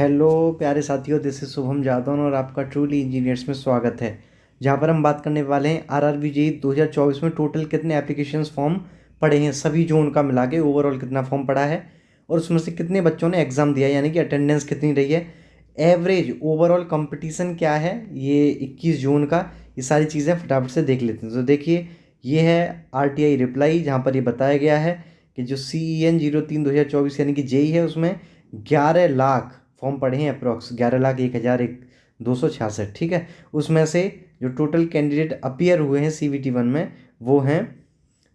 Hello प्यारे साथियों, this is Shubham Jadaun और आपका ट्रूली इंजीनियर्स में स्वागत है। जहाँ पर हम बात करने वाले हैं आरआरबी जेईई 2024 में टोटल कितने एप्लीकेशंस फॉर्म पड़े हैं, सभी जोन का मिला के ओवरऑल कितना फॉर्म पड़ा है और उसमें से कितने बच्चों ने एग्ज़ाम दिया, यानी कि अटेंडेंस कितनी रही है, एवरेज ओवरऑल कंपटीशन क्या है ये 21 जून का। ये सारी चीज़ें फटाफट से देख लेते हैं। तो देखिए, ये है आरटीआई रिप्लाई जहाँ पर ये बताया गया है कि जो CEN 03/2024 यानी कि जेईई है उसमें 11 लाख फॉर्म पड़े हैं, अप्रॉक्स 11,01,266। ठीक है, उसमें से जो टोटल कैंडिडेट अपीयर हुए हैं CVT 1 में वो हैं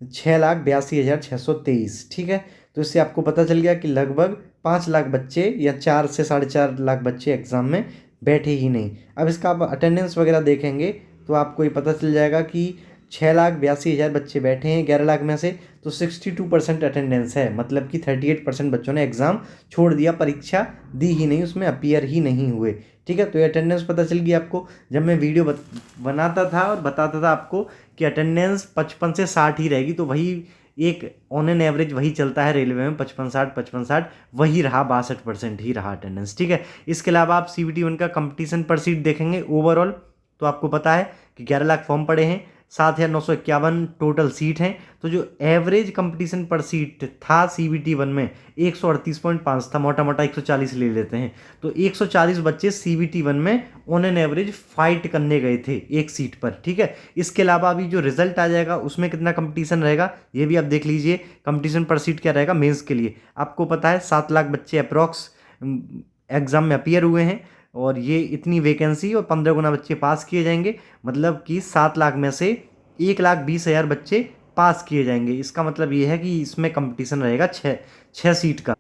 6,82,623। ठीक है, तो इससे आपको पता चल गया कि लगभग 5 लाख बच्चे या 4 से 4.5 लाख बच्चे एग्ज़ाम में बैठे ही नहीं। अब इसका आप अटेंडेंस वगैरह देखेंगे तो आपको ये पता चल जाएगा कि 6,82,000 बच्चे बैठे हैं 11 लाख में से, तो 62% अटेंडेंस है, मतलब कि 38% बच्चों ने एग्ज़ाम छोड़ दिया, परीक्षा दी ही नहीं, उसमें अपीयर ही नहीं हुए। ठीक है, तो ये अटेंडेंस पता चल गई आपको। जब मैं वीडियो बनाता था और बताता था आपको कि अटेंडेंस 55 से 60 ही रहेगी, तो वही एक ऑन एन एवरेज वही चलता है रेलवे में, 55-60 वही रहा, 62% ही रहा अटेंडेंस। ठीक है, इसके अलावा आप CVT 1 का कंपटीशन पर सीट देखेंगे ओवरऑल, तो आपको पता है कि 11 लाख फॉर्म पड़े हैं, 7,951 टोटल सीट हैं। तो जो एवरेज कंपटीशन पर सीट था CVT 1 में 138.5 था, मोटा मोटा 140 ले लेते हैं, तो 140 बच्चे CVT 1 में ऑन एन एवरेज फाइट करने गए थे एक सीट पर। ठीक है, इसके अलावा अभी जो रिजल्ट आ जाएगा उसमें कितना कंपटीशन रहेगा ये भी आप देख लीजिए। कंपटीशन पर सीट क्या रहेगा मेंस के लिए, आपको पता है 7 लाख बच्चे अप्रॉक्स एग्जाम में अपीयर हुए हैं और ये इतनी वैकेंसी और 15 गुना बच्चे पास किए जाएंगे, मतलब कि 7 लाख में से 1,20,000 बच्चे पास किए जाएंगे। इसका मतलब ये है कि इसमें कंपटीशन रहेगा छः सीट का,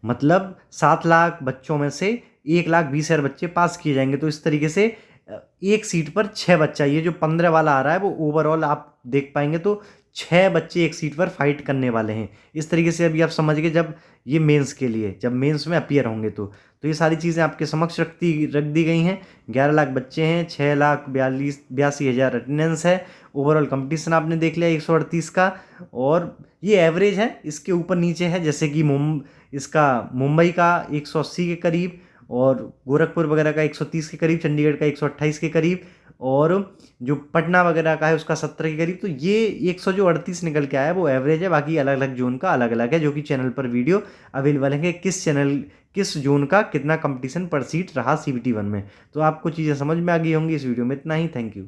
मतलब 7 लाख बच्चों में से 1,20,000 बच्चे पास किए जाएंगे। तो इस तरीके से एक सीट पर 6 बच्चा, ये जो 15 वाला आ रहा है वो ओवरऑल आप देख पाएंगे तो 6 बच्चे एक सीट पर फाइट करने वाले हैं। इस तरीके से अभी आप समझ गए, जब ये मेंस के लिए, जब मेंस में अपीयर होंगे तो ये सारी चीज़ें आपके समक्ष रख दी गई हैं। 11 लाख बच्चे हैं, 6,82,000 अटेंडेंस है, ओवरऑल कंपटीशन आपने देख लिया 138 का, और ये एवरेज है, इसके ऊपर नीचे है, जैसे कि इसका मुंबई का 180 के करीब और गोरखपुर वगैरह का 130 के करीब, चंडीगढ़ का 128 के करीब, और जो पटना वगैरह का है उसका 70 के करीब। तो ये 138 निकल के आया है, वो एवरेज है। बाकी अलग अलग जोन का अलग अलग है, जो कि चैनल पर वीडियो अवेलेबल है कि किस जोन का कितना कंपटीशन पर सीट रहा CVT 1 में। तो आपको चीज़ें समझ में आ गई होंगी। इस वीडियो में इतना ही। Thank you.